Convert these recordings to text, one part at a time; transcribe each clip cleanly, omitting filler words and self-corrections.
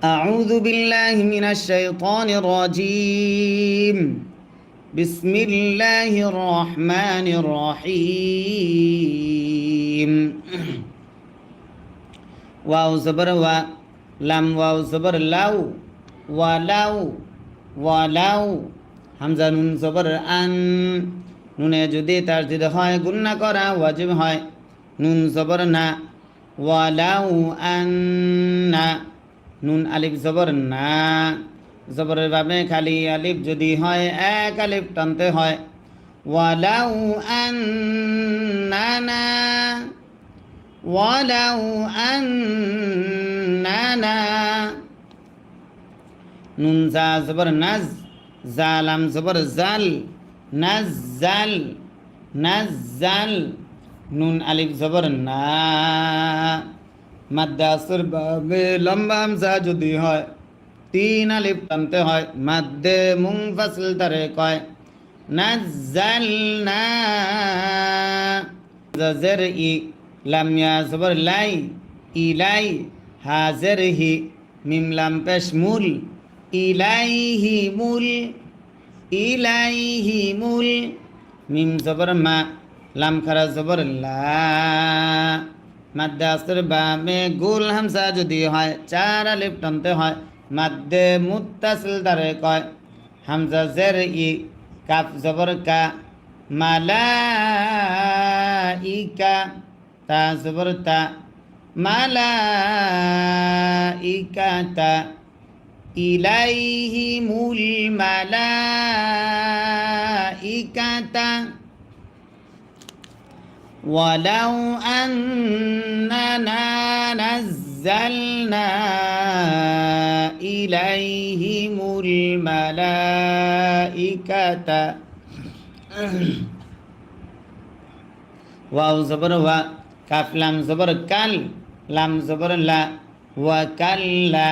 أعوذ بالله من الشيطان الرجيم بسم الله الرحمن الرحيم واو زبر و লাম ওয়াও জবর লাউ ওয়ালাউ ওয়ালাউ হামজা নুন জবর আন নুনে যদি তার যদি হয় গুণনা করা ওয়াজিব হয় নুন জবর না ওয়ালাউ আন্না নুন আলিফ জবর না জবরের ভাবে খালি আলিফ যদি হয় এক আলিফ টানতে হয় ওয়ালাউ আন্নানা ওয়ালাউ আন্নানা নুন জা জবর নাজ জালাম জবর জাল নাজ্জাল নাজ্জাল নুন আলিফ জবর না মাদ্দা আসর বাবে লম্বা হামজা যদি হয় তিন আলিফ টানতে হয় মাদ্দে মুনফাসিল তারে কয় নাজ্জালনা জের ই লাম ইয়া জবর লাই ইলাই হাজের হি মিম লাম পেশ মুল ইলাইহি মুল ইলাইহি মুল মিম জবর মা লাম খারা জবর লা মাদ্দে আসর বামে গুল হামজা যদি হয় চার আলিফ টানতে হয় মাদ্দে মুত্তাসিল তারে কয় হামজা জের ই কাফ জবর কা মালাইকা তা জবর তা মালাইকাতা ইলাইহিমুল মালাইকাতা ওয়ালাউ আন্নানা নাজ্জালনা ইলাইহিমুল মালাইকাতা ওয়াও জবর ওয়া কাফ লাম জবর কাল লাম জবর লা ওয়া কাল্লা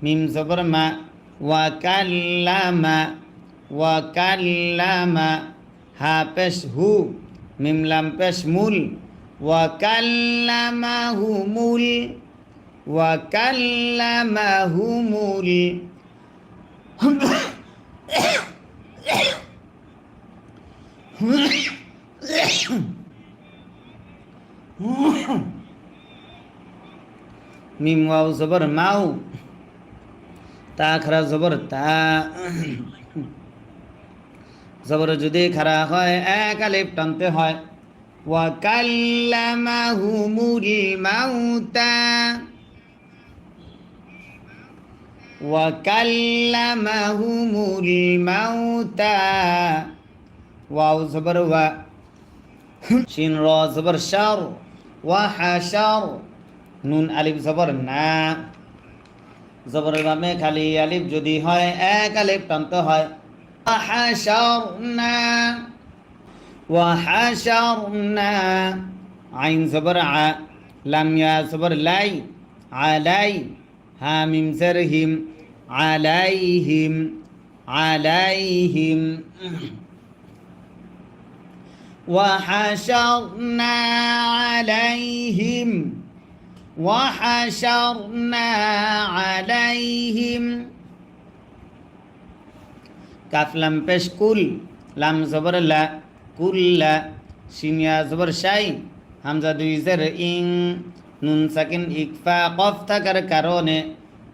মিম জবর মা ওয়া কাল্লামা ওয়া কাল্লামা হা পেশ হু মিম লাম পেশ মুল ওয়া কাল্লামাহুমুল ওয়া কাল্লামাহুমুল মিম ওয়াও জবর মাউ তা খারা জবর তা জবর যদি খারা হয় এক আলিফ টানতে হয় ওয়া কাল্লামাহুমুল মাউতা ওয়া কাল্লামাহুমুল মাউতা ওয়াও জবর ওয়া শিন র জবর শার ওয়া হাশার নুন আলিফ জবর না জবরের বামে খালি আলিফ যদি হয় এক আলিফ টানতে হয় হাশারনা ওয়া হাশারনা আইন জবর আ লাম ইয়া জবর লাই আলাই হা মিম জের হিম আলাইহিম আলাইহিম وحشرنا عليهم وحشرنا عليهم কাফ লাম পেশ কুল লাম জবর লা কুল্লা শিন ইয়া জবর শাই হামজা দুই জের ইং নুন সাকিন ইকফা কফ থাকার কারণে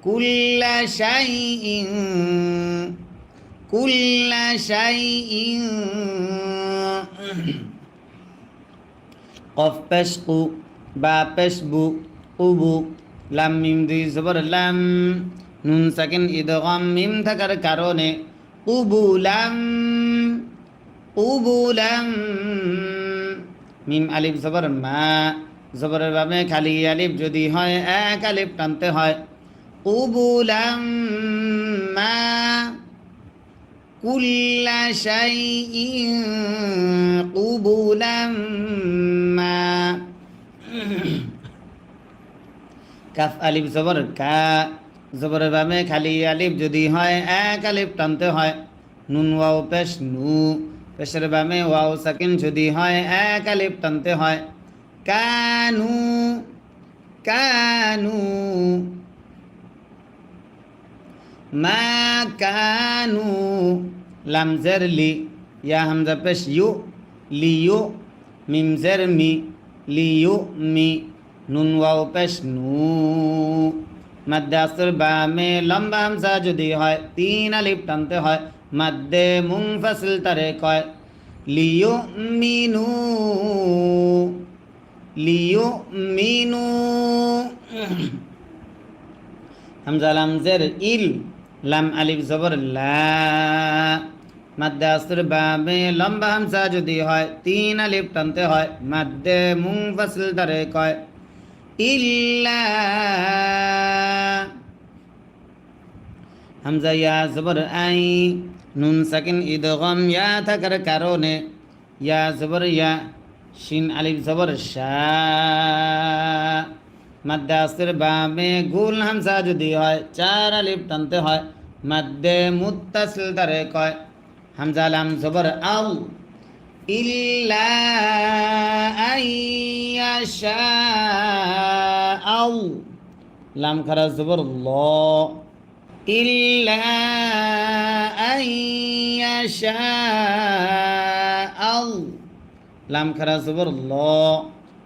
কুল্লা শাইইন কুল্লা শাইইন কফ পেশ কু বা পেশ বু উবু লাম মিম দুই জবর লাম নুন সাকিন ইদগাম মিম থাকার কারণে উবুলাম উবুলাম মিম আলিফ জবর মা জবরের ভাবে খালি আলিফ যদি হয় এক আলিফ টানতে হয় উবুলাম মা কুল্লা শাইইন কুবুলাম মা কাফ আলিফ জবর কা জবরের বামে খালি আলিফ যদি হয় এক আলিফ টানতে হয় নুন ওয়াও পেশ নু পেশের বামে ওয়াও সাকিন যদি হয় এক আলিফ টানতে হয় কানু কানু মা কানু লাম জের লি ইয়া হামজা পেশ ইউ লিয়ু মিম জের মি লিয়ু মি নুন ওয়াও পেশ নু মাদ্দে আসর বামে লম্বা হামজা যদি হয় 3 আলিফ টানতে হয় মাদ্দে মুনফাসিল তারে কয় লিয়ু মিনু লিয়ু মিনু হামজা লাম জের ইল লাম আলিফ জবর লা মাদ্দে আসর বামে লম্বা হামজা যদি হয় 3 আলিফ টানতে হয় মাদ্দে মুনফাসিল তারে কয় ইল্লা হামজা ইয়া জবর আই নুন সাকিন ইদগম ইয়া থাকার কারণে ইয়া জবর ইয়া শিন আলিফ জবর শা মাদ্দে আসর বামে গুল হামজা যদি হয় 4 আলিফ টানতে হয় মাদ্দে মুত্তাসিল তারে কয় হামজা লাম জবর আও ইল্লা আইয়াশা আও লাম খারা জবর ল ইল্লা আইয়াশা আও লাম খারা জবর ল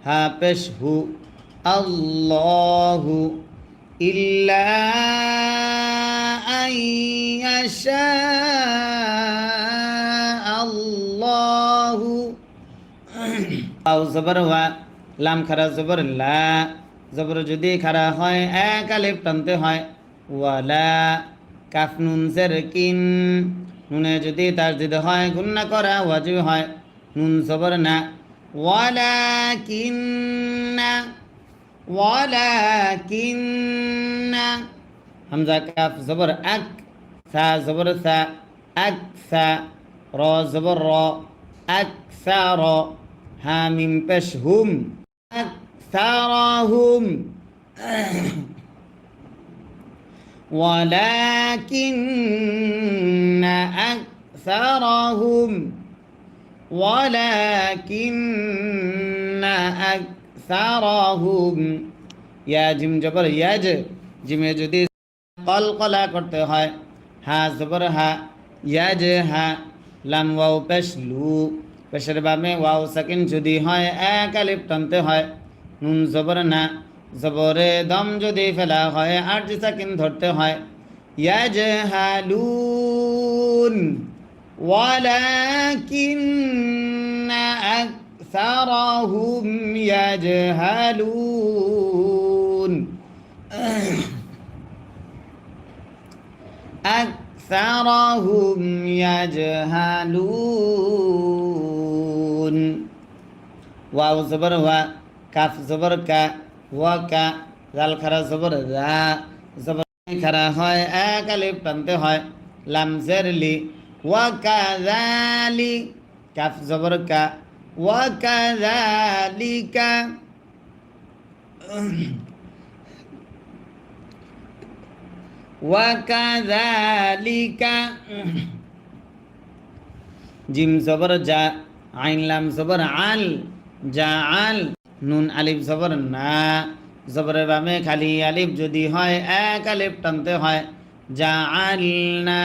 হা পেশ হু আল্লাহু ইল্লা আইয়াশা আল্লাহু আও জবর ওয়া লাম খারা জবর লা জবর যদি খারা হয় 1 আলিফ টানতে হয় ওয়ালা কাফ নুন জের কিন নুনে যদি তাসদিদ হয় গুন্না করা ওয়াজিব হয় নুন জবর না ওয়ালাকিন্না ওয়ালাকিন্না হামজা কাফ জবর আক সা জবর সা আক সা র জবর র আকসার হা মিম পেশ হুম আকসারহুম ولكن أكثرهم ولكن أكثرهم ইয়া জিম জবর ইয়াজ জিমে যদি কলকলা করতে হয় হা জবর হা ইয়াজ হা লাম ওয়াও পেশ লু পেশের বামে ওয়াও সাকিন যদি হয় 1 আলিফ টানতে হয় নুন জবর না জবরে দম যদি ফেলা হয় 8 সাকিন ধরতে হয় ইয়াজহালুন ওয়ালাকিন্না আকসারাহুম ইয়াজহালুন আকসারাহুম ইয়াজহালুন ওয়াও জবর ওয়া কাফ জবর কা ওয়া কা জাল খারা জবর রা জবর খারা হয় 1 আলিফ টানতে হয় লাম জের লি ওয়া কাযালি কাফ জবর কা ওয়া কাযালিকা ওয়া কাযালিকা জিম জবর জা আইন লাম জবর আল জাআল নুন আলিফ জবর না জবরের বামে খালি আলিফ যদি হয় 1 আলিফ টানতে হয় জাআলনা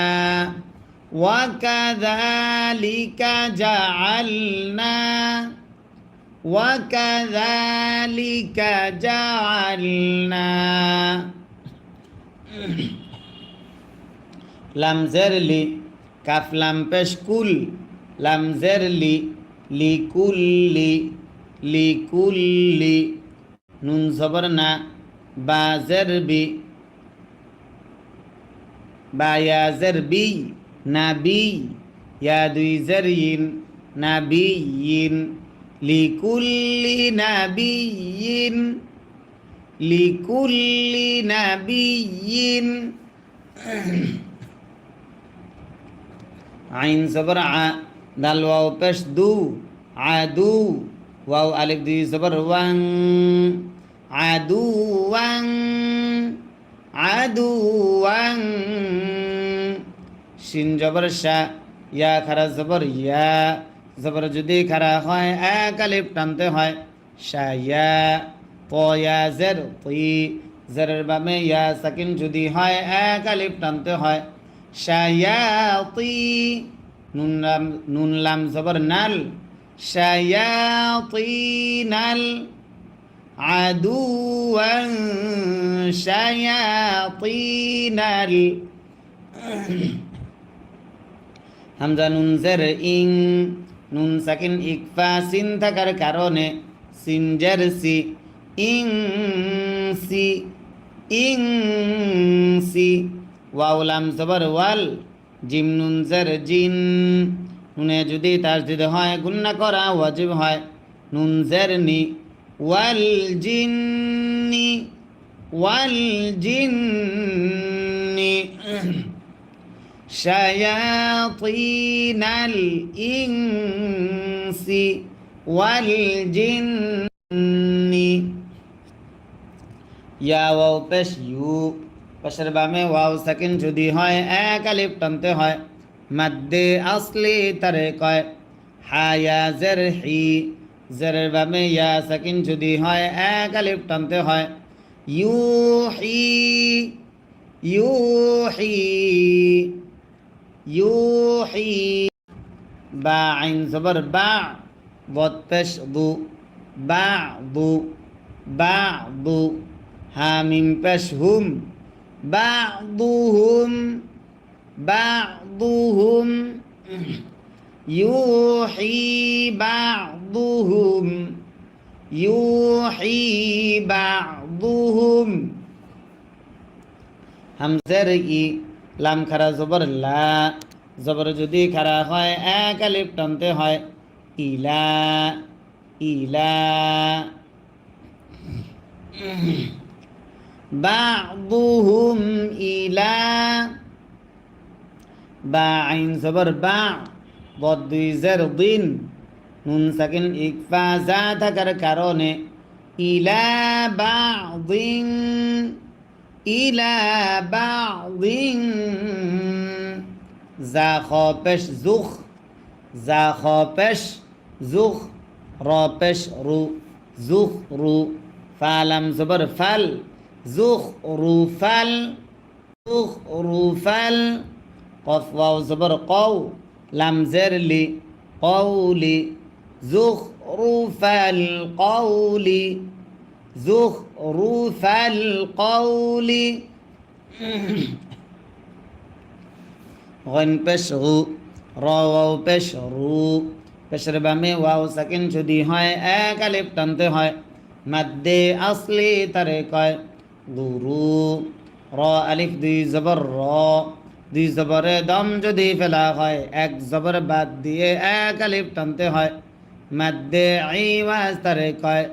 ওয়া কাযালিকা জাআলনা ওয়া কাযালিকা জাআলনা লাম জের লি কাফ লাম পেশ কুল লাম জের লি লিকুল্লি লিকুল্লি নুন জবর না বা জের বি বা ইয়া জের বি নাবি ইয়া দুই জের ইন নাবিয়িন লিকুল্লি নাবিয়িন লিকুল্লি নাবিয়িন আইন জবর আ দাল ওয়াও পেশ দু আদু ওয়াও আলিফ দুই জবর ওয়াং আদুওয়াং আদুওয়াং শিন জবর শা ইয়া খারা জবর ইয়া জবর যদি খারা হয় 1 আলিফ টানতে হয় শায়া পয়া জের তি জেরের বামে ইয়া সাকিন যদি হয় এক আলিফ টানতে হয় শায়াতি নুন লাম জবর নাল শায়াতিনাল আদুওয়ান শায়াতিনাল হামজা নুন জের ইং নুন সাকিন ইকফা সিন থাকার কারণে সিন জের সি ইং সি ইং সি ওয়াও লাম জবর ওয়াল জিম নুন জের জিন নুনে যদি তাসদিদ হয় গুন্না করা ওয়াজিব হয় নুন জের নি ওয়াল জিন্নি ওয়াল জিন্নি شياطين الإنس والجن ইয়া ওয়াও পেশ ইউ পেশের বামে ওয়াও সাকিন যদি হয় এক আলিফ টানতে হয় মাদ্দে আসলি তারে কয় হায়া জের হি জেরের বামে ইয়া সাকিন যদি হয় এক আলিফ টানতে হয় ইউহি ইউহি ইউহি বা আইন জবর বা বদ পেশ দু বা'দু বা'দু হামিম পেশ হুম বা'দুহুম বা'দুহুম ইউহি বা'দুহুম ইউহি বা'দুহুম হামজার ই লাম খারা জবর লা জবর যদি খারা হয় এক আলিফ টানতে হয় ইলা ইলা বা'দুহুম ইলা বা আইন জবর বা বদ দুই জের দিন নুন সাকিন ইকফা যা থাকার কারণে ইলা বা'দিন ইলা বা'দিন জা খ পেশ জুখ জা খ পেশ জুখ র পেশ রু জুখ রু ফালাম জবর ফাল জুখ রু ফাল জুখ রু ফাল কফ ওয়াও জবর কও লাম জের লি কওলি জুখ রু ফাল কওলি জুখ রু ফাল কওলি গন পেশ রু র ওয়াও পেশ রু পেশের বামে ওয়াও সাকিন যদি হয় এক আলিফ টানতে হয় মাদ্দে আসলি তারে কয় গুরু র আলিফ দুই জবর র দুই জবরে দম যদি ফেলা হয় এক জবর বাদ দিয়ে এক আলিফ টানতে হয় মাদ্দে আইওয়াজ তারে কয়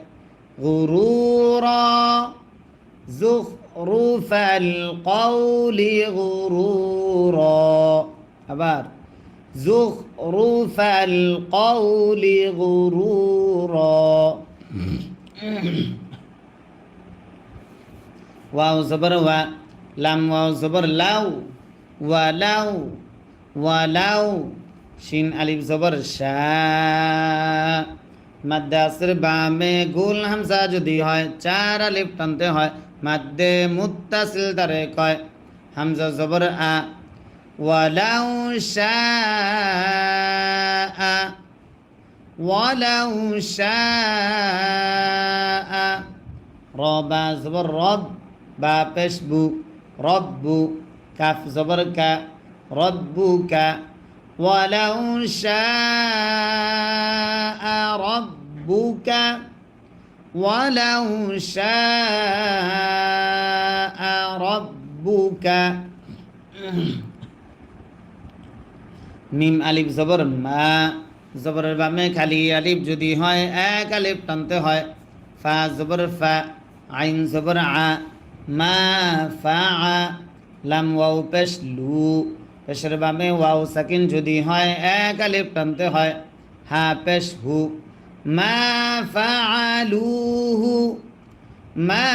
গুরুরা যুখরুফাল কওলি গুরুরা আবার যুখরুফাল কওলি গুরুরা ওয়াও জবর ওয়া লাম ওয়াও জবর লাউ ওয়ালাউ ওয়ালাউ শিন আলিফ জবর শা মাদ্দে আসর বামে গুল হামজা যদি হয় চার আলিফ টানতে হয় মাদ্দে মুত্তাসিল তারে কয় হামজা জবর আ ওয়ালাউ শাআ ওয়ালাউ শাআ রবা জবর রব বা পেশ বু রব্বু কাফ জবর কা রব্বুকা ওয়ালাউ শাআ রব্বুকা ওয়ালাউ শাআ রব্বুকা মিম আলিফ জবর মা জবরের বামে খালি আলিফ যদি হয় এক আলিফ টানতে হয় ফা জবর ফা আইন জবর আ মা ফা লাম ওয়াও পেশ লু পেশের বামে ওয়াও সাকিন যদি হয় এক আলিফ টানতে হয় হা পেশ হু মা ফাআলুহু মা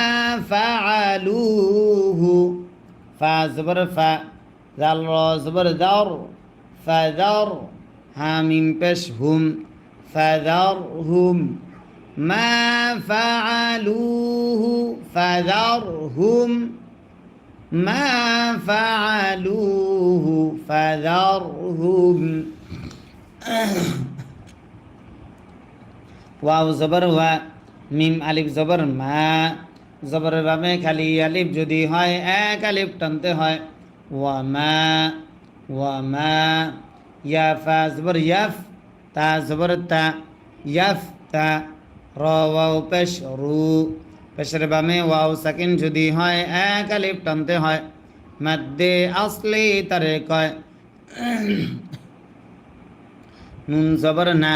ফাআলুহু ফা জবর ফা জাল র জবর দার ফাদার হামিম পেশ হুম ফাদারহুম মা ফাআলুহু ফাযারহুম মা ফাআলুহু ফাযারহুম ওয়াও জবর ওয়া মিম আলিফ জবর মা জবরের বামে খালি আলিফ যদি হয় এক আলিফ টানতে হয় ওয়া মা ইয়া ফা জবর ইয়াফ তা জবর তা ইয়াফ তা র ওয়াও পেশ রু পেশের বামে ওয়াও সাকিন যদি হয় এক আলিফ টানতে হয় মাদ্দে আসলি তারে কয় নুন জবর না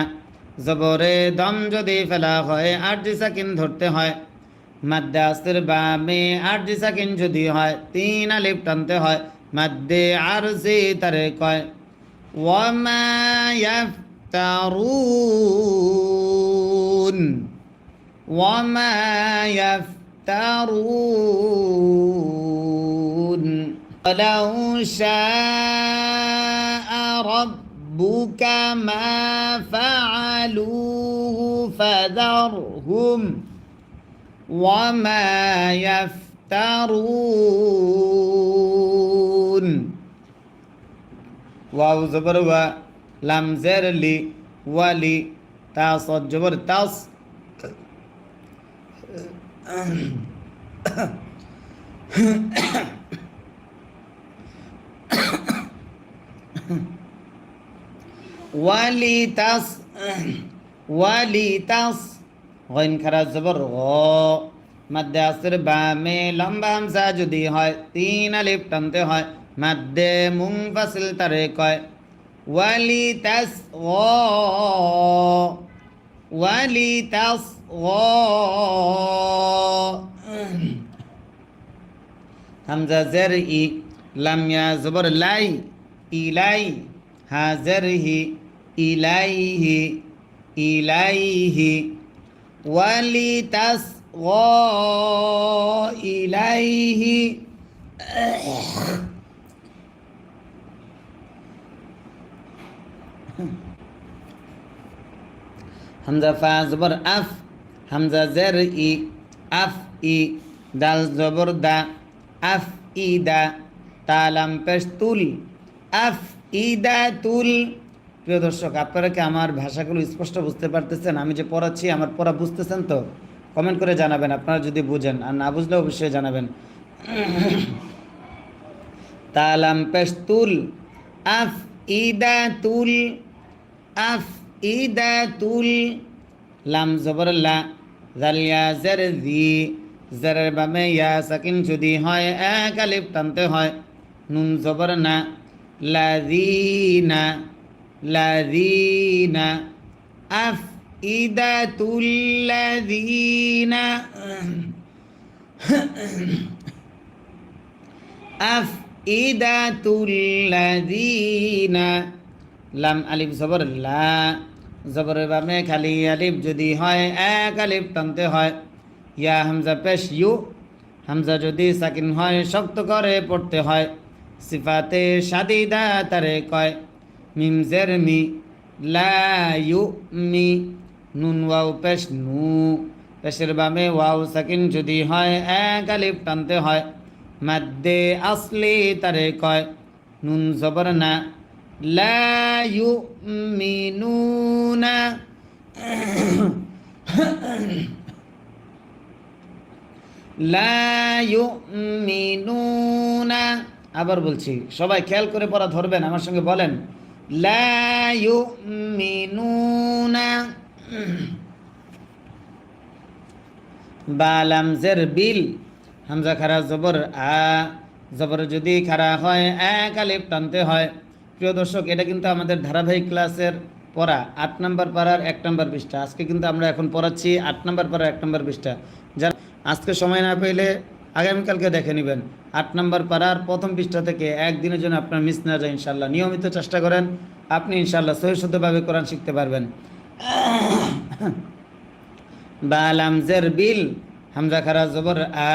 জবরে দম যদি ফেলা হয় আরজি সাকিন ধরতে হয় মাদ্দে আসলির বামে আরজি সাকিন যদি হয় তিন আলিফ টানতে হয় মাদ্দে আরজি তারে কয় ওয়ামা ইয়াফতারুন ওয়ামা ইয়াফতারুন ওয়ালাউ শাআ রাব্বুকা মা ফাআলুহু ফাযারহুম ওয়ামা ইয়াফতারুন ওয়াও জবর ওয়া লাম জের লি ওয়ালি তা সদ জবর তাস ওয়ালিতাস গইন খারা জবর গ মাদ্দে আসর বামে লম্বা হামজা যদি হয় তিন আলিফ টানতে হয় মাদ্দে মুনফাসিল তারে কয় ওয়ালিতাস হামজা জের ই লাম ইয়া জবর লাই ইলাই হাজর হি ইলাইহি ওয়ালিতাস ইলাইহি হামজা ফা জবর আফ হামজা জের ই আফ ই দাল জবর দা আফ ই দা তালাম পেশ তুল আফ ই দা তুল। প্রিয় দর্শক, আপনারা কি আমার ভাষাগুলো স্পষ্ট বুঝতে পারতেছেন? আমি যে পড়াচ্ছি আমার পড়া বুঝতেছেন তো? কমেন্ট করে জানাবেন আপনারা যদি বুঝেন, আর না বুঝলে অবশ্যই জানাবেন। তালাম পেশ তুল আফ ই দা তুল আফ ইদা তুল লাম জবর লা জালিয়া জের জি জেরের বামে ইয়া সাকিন যদি হয় এক আলিফ টানতে হয় নুন জবর না লাযিনা আফ ইদা তুল লাযিনা আফ ইদা তুল লাযিনা লাম আলিফ জবর লা জবরের বামে খালি আলিফ যদি হয় এক আলিফ টানতে হয় ইয়া হামজা পেশ ইউ হামজা যদি সাকিন হয় শক্ত করে পড়তে হয় সিফাতে শাদিদা তারে কয় মিম জের মি লা ইউ মি নুন ওয়াও পেশ নু পেশের বামে ওয়াও সাকিন যদি হয় এক আলিফ টানতে হয় মাদ্দে আসলি তারে কয় নুন জবর না লা ইউমিনুনা লা ইউমিনুনা। আবার বলছি, সবাই খেয়াল করে পড়া ধরবেন, আমার সঙ্গে বলেন লা ইউমিনুনা। বা লাম জের বিল হামজা খারা জবর আ জবর যদি খারা হয় এক আলিফ টানতে হয়। প্রিয় দর্শক, এটা কিন্তু আমাদের ধারাবাহিক ক্লাসের পড়া 8 নম্বর পারার 1 নম্বর পৃষ্ঠা। আজকে কিন্তু আমরা এখন পড়াচ্ছি 8 নম্বর পারার 1 নম্বর পৃষ্ঠা। যারা আজকে সময় না পেলে আগামীকালকে দেখে নেবেন 8 নম্বর পারার প্রথম পৃষ্ঠা থেকে। একদিনের জন্য আপনার মিস না যায় ইনশাল্লাহ। নিয়মিত চেষ্টা করেন, আপনি ইনশাল্লাহ সহি শুদ্ধভাবে কোরআন শিখতে পারবেন। বা লাম জের বিল হামজা খারা জবর আ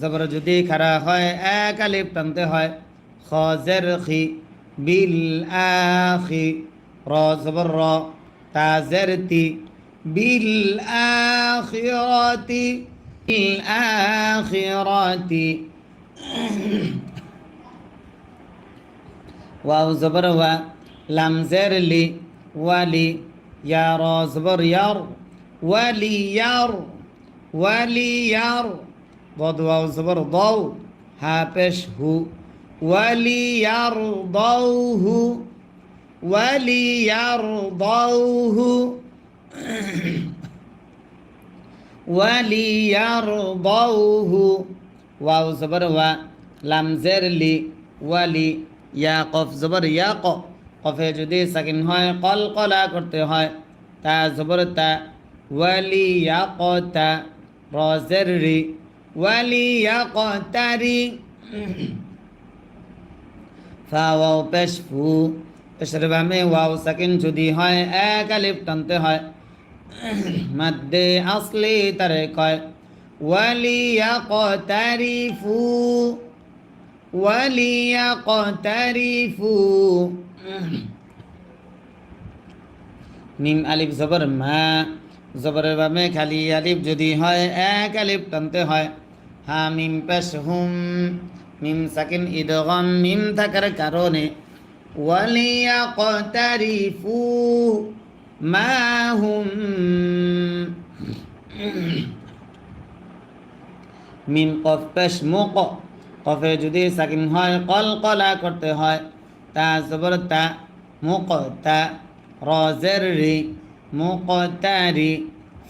জবর যদি খারা হয় এক আলিফ টানতে হয় খ জের খি বিল আখি র জবর র তা জের তি বিল-আখিরাতি বিল-আখিরাতি ওয়াও জবর ওয়া লাম জের লি ওয়ালি ইয়া র জবর ইয়ার ওয়ালিয়ার ওয়ালিয়ার ضاد واو زبر ضو ها পেশ হু وليرضوه وليرضوه وليرضوه واو زبر وا লাম জের লি ওয়ালি ইয়া কফ জবর ইয়া ক কফে যদি সাকিন হয় কলকলা করতে হয় তা জবর তা ওয়ালি ইয়া কতা র জের রি ওয়ালি ইয়া কতারি ফা ওয়াও পেশ ফু পেশের বামে ওয়াও সাকিন যদি হয় এক আলিফ টানতে হয় মাদ্দে আসলি তারে কয় ওয়ালিয়া কতারিফু ওয়ালিয়া কতারিফু মিম আলিফ জবর মা জবরের বামে খালি আলিফ যদি হয় এক আলিফ টানতে হয় হা মিম পেশ হুম মিম সাকিন ইদগাম মিম থাকার কারণে ওয়ালিয়া কতারিফু মা হুম মিম কফ পেশ মুক কফে যদি সাকিন হয় কলকলা করতে হয় তা জবর তা মুক তা র জের রি মুকতারি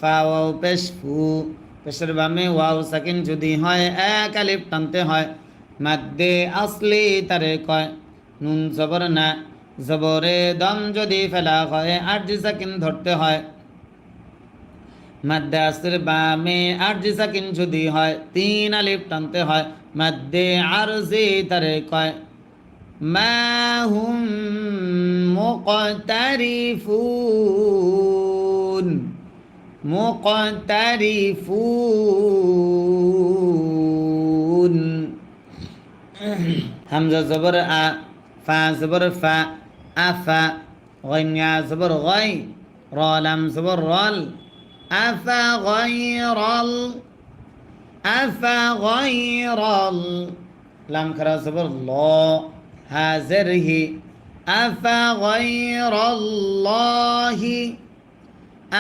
ফা ওয়াও পেশ ফু পেশের বামে ওয়াও সাকিন যদি হয় এক আলিফ টানতে হয় মাদ্দে আসলি তারে কয় নুন জবর না জবরে দম যদি ফেলা হয় আরজি সাকিন ধরতে হয় মাদ্দে আসর বামে আরজি সাকিন যদি হয় তিন আলিফ টানতে হয় মাদ্দে আরজি তারে কয় মা হুম মুকতারিফুন মুকতারিফুন হামজা জবর আ ফা জবর ফা আফা গইয়া জবর গই র লাম জবর রল আফা গয়রল আফা গয়রল লাম খারা জবর ল হা জেরহি আফা গয়রল্লাহি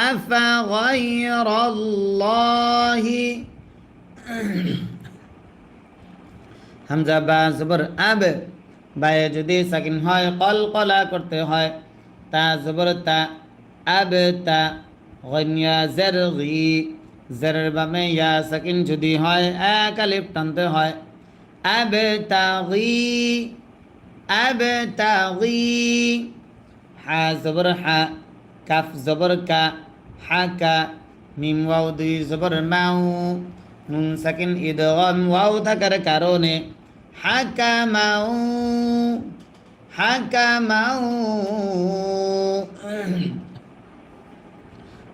আফা গয়রল্লাহি হামজা বা জবর আব বায়ে যদি সাকিন হয় কলকলা করতে হয় তা জবর তা আব তা গনিয়া জের গি জেরের বামে ইয়া সাকিন যদি হয় এক আলিফ টানতে হয় আব তাগি আব তাগি হা জবর হা কাফ জবর কা হাকা মিম ওয়াও দুই জবর মাউ নুন সাকিন ইদগাম ওয়াও থাকার কারণে হাকামাউ হাকামাউ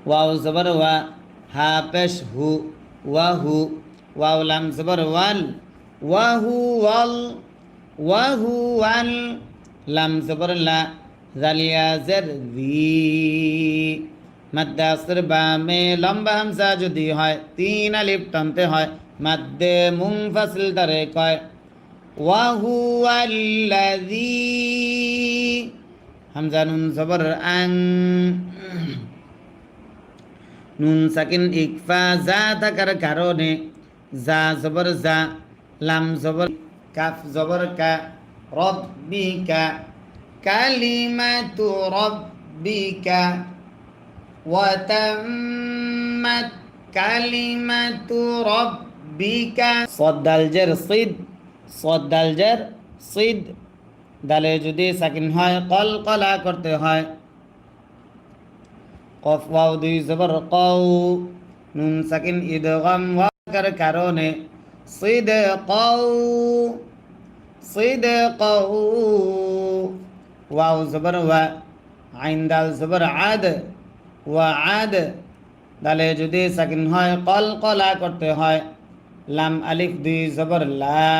ওয়াও জবর ওয়া হা পেশ হু ওয়াহু ওয়াও লাম জবর ওয়াল ওয়াহু ওয়াল ওয়াহু ওয়াল লাম জবর লা জালিয়া জের জি মাদ্দে আসর বামে লম্বা হামজা যদি হয় তিন আলিফ টানতে হয় মাদ্দে মুনফাসিল তারে কয় ওয়াহুয়াল্লাযী হামজা নুন জবর আং নুন সাকিন ইকফা যা থাকার কারণে যা জবর যা লাম জবর কাফ জবর কা রব্বিকা কালিমাতু রব্বিকা ওয়া তাম্মাত কালিমাতু রব্বিকা সাদ দাল জের সিদ সাদ দাল জের সিদ দালে যদি সাকিন হয় কলকলা করতে হয় কফ ওয়াও দুই জবর কও নুন সাকিন ইদগাম ওয়াকার কারণে সিদ কও সিদ কও ওয়াও জবর ওয়া আইন দাল জবর আদ ওয়া আদ দালে যদি সাকিন হয় কলকলা করতে হয় লাম আলিফ দুই জবর লা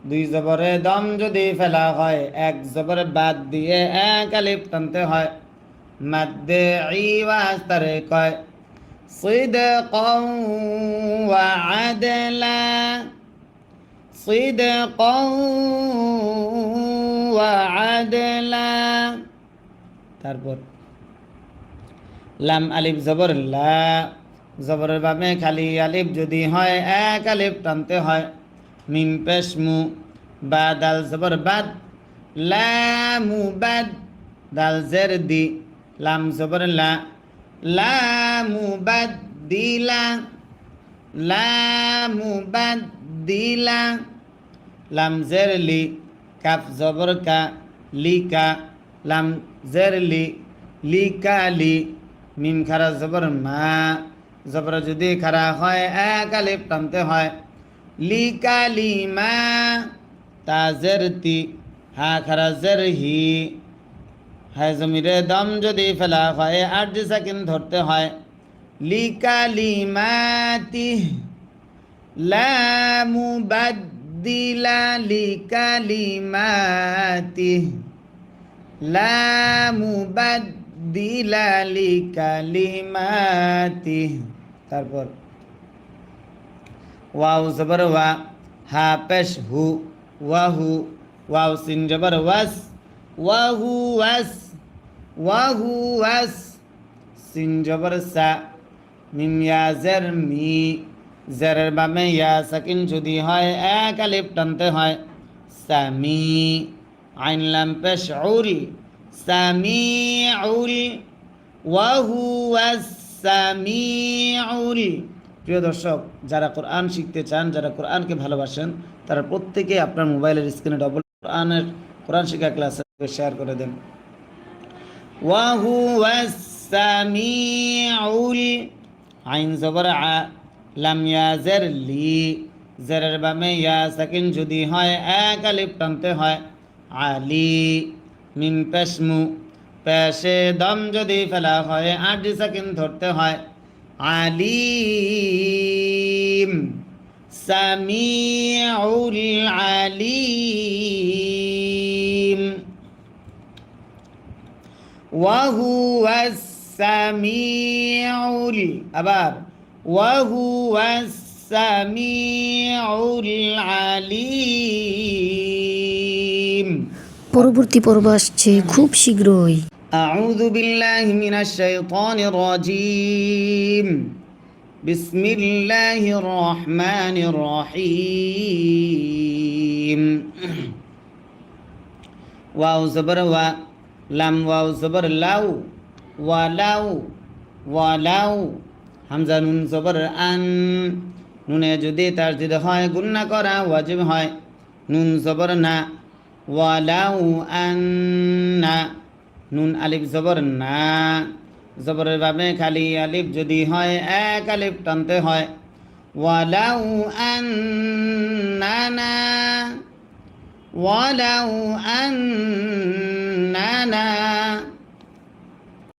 দুই জবরে দম যদি ফেলা হয় এক জবর বাদ দিয়ে এক আলিফ টানতে হয় মাদ্দে ইওয়াজ তারে কয় সিদকাও ওয়া আদলা সিদকাও ওয়া আদলা। তারপর লাম আলিফ জবর লা, জবরের বামে খালি আলিফ যদি হয় এক আলিফ টানতে হয়। মিম পেশ মু, বা দাল জবর বাদ, লামু বাদ, দাল জের দি, লাম জবর লা, লামু বাদ দিলা, লামু বাদ দিলা। লাম জের লি, কাফ জবর কা, লিকা, লাম জের লি, লিকা লি। মিম খারা জবর মা, জবর যদি খারা হয় এক আলিফ টানতে হয়। লিকা লিমা, তা জের তি, হা খারা জের হি, হ্যাঁ জমিরে দম যদি ফেলা হয় 8 সেকেন্ড ধরতে হয়। লিকা লিমাতি, লা মুবাদ্দিলা লিকালিমাতি, লা মুবাদ্দিলা লিকালিমাতি। তারপর ওয়াও জবর ওয়া, হা পেশ হু, ওয়াহু, ওয়াও সিন জবর ওয়াস, ওয়াহু ওয়াস, ওয়াহু ওয়াস। সিন জবর সা, মিম ইয়া জের মি, জেরের বামে ইয়া সাকিন যদি হয় এক আলিফ টানতে হয়। সামি, আইন লাম পেশ উল, সামিউল, ওয়াহু ওয়াস সামিউল। প্রিয় দর্শক, যারা কোরআন শিখতে চান, যারা কোরআনকে ভালোবাসেন, তারা প্রত্যেকে আপনার মোবাইলের স্ক্রিনে ডবল কোরআন শিক্ষা ক্লাসে শেয়ার করে দেন। ওয়াহু ওয়াস সামিউল, আইন জবর আ, লাম ইয়া জের লি, জেরের বামে ইয়া সাকিন যদি হয় এক আলিফ টানতে হয়। আলি, মিম পেশ মু, পেশে দম যদি ফেলা হয় 8 সেকেন্ড ধরতে হয়। আলিম, সামিউল আলিম, ওয়াহুয়াস সামিউল, আবার ওয়াহুয়াস সামিউল আলিম। পরবর্তী পর্ব আসছে খুব শীঘ্রই। আউযু বিল্লাহি মিনাশ শাইতানির রাজীম। বিসমিল্লাহির রহমানির রহিম। ওয়াও জবর ওয়া, লাম ওয়াও জবর লাউ, ওয়ালাউ, ওয়ালাউ। হামজা নুন জবর আন, নুনে যদি তাসদীদ হয় গুন্না করা ওয়াজিব হয়। নুন জবর না, ওয়ালাউ আন্না, নুন আলিফ জবর না, জবরের বামে খালি আলিফ যদি হয় এক আলিফ টানতে হয়। ওয়ালাউ আন্নানা, ওয়ালাউ আন্নানা।